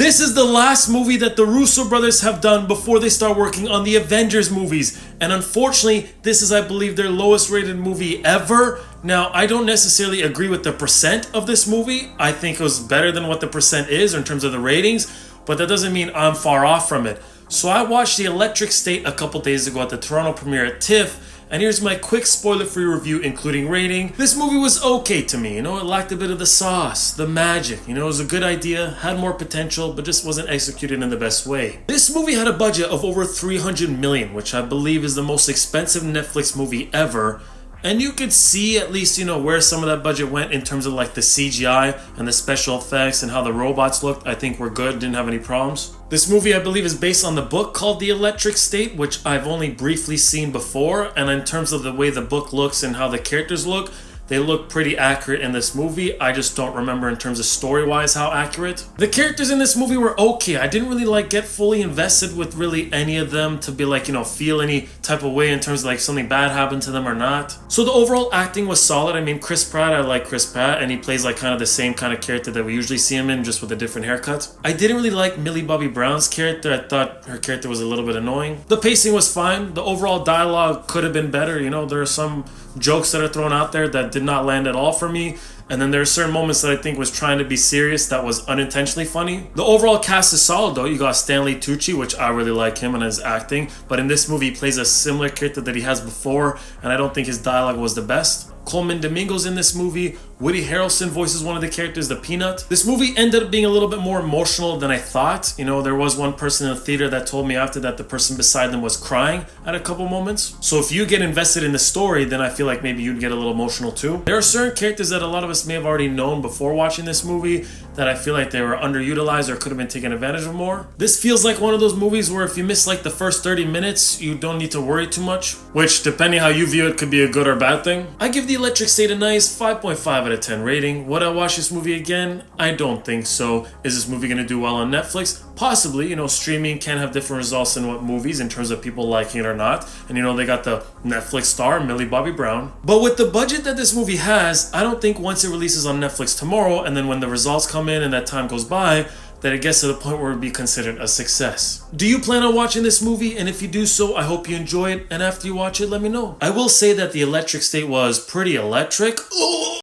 This is the last movie that the Russo brothers have done before they start working on the Avengers movies. And unfortunately, this is, I believe, their lowest rated movie ever. Now, I don't necessarily agree with the percent of this movie. I think it was better than what the percent is in terms of the ratings, but that doesn't mean I'm far off from it. So I watched The Electric State a couple days ago at the Toronto premiere at TIFF, and here's my quick spoiler-free review including rating. This movie was okay to me, it lacked a bit of the sauce, the magic, it was a good idea, had more potential, but just wasn't executed in the best way. This movie had a budget of over $300 million, which I believe is the most expensive Netflix movie ever. And you could see at least, where some of that budget went in terms of like the CGI and the special effects and how the robots looked. I think were good, didn't have any problems. This movie, I believe, is based on the book called The Electric State, which I've only briefly seen before. And in terms of the way the book looks and how the characters look, they look pretty accurate in this movie. I just don't remember in terms of story-wise how accurate. The characters in this movie were okay. I didn't really get fully invested with really any of them to be feel any type of way in terms of something bad happened to them or not. So the overall acting was solid. I mean, Chris Pratt, I like Chris Pratt, and he plays kind of the same kind of character that we usually see him in, just with a different haircut. I didn't really like Millie Bobby Brown's character. I thought her character was a little bit annoying. The pacing was fine. The overall dialogue could have been better. There are some jokes that are thrown out there that did not land at all for me, and then there are certain moments that I think was trying to be serious that was unintentionally funny. The overall cast is solid though. You got Stanley Tucci, which I really like him and his acting, but in this movie he plays a similar character that he has before, and I don't think his dialogue was the best. Coleman Domingo's in this movie. Woody Harrelson voices one of the characters, the Peanut. This movie ended up being a little bit more emotional than I thought. There was one person in the theater that told me after that the person beside them was crying at a couple moments. So if you get invested in the story, then I feel like maybe you'd get a little emotional too. There are certain characters that a lot of us may have already known before watching this movie that I feel like they were underutilized or could have been taken advantage of more. This feels like one of those movies where if you miss the first 30 minutes, you don't need to worry too much, which depending how you view it could be a good or bad thing. I give The Electric State a nice 5.5 out of 10 rating. Would I watch this movie again? I don't think so. Is this movie going to do well on Netflix? Possibly. Streaming can have different results than what movies in terms of people liking it or not. And they got the Netflix star, Millie Bobby Brown. But with the budget that this movie has, I don't think once it releases on Netflix tomorrow, and then when the results come in and that time goes by, that it gets to the point where it would be considered a success. Do you plan on watching this movie? And if you do so, I hope you enjoy it. And after you watch it, let me know. I will say that The Electric State was pretty electric. Ooh.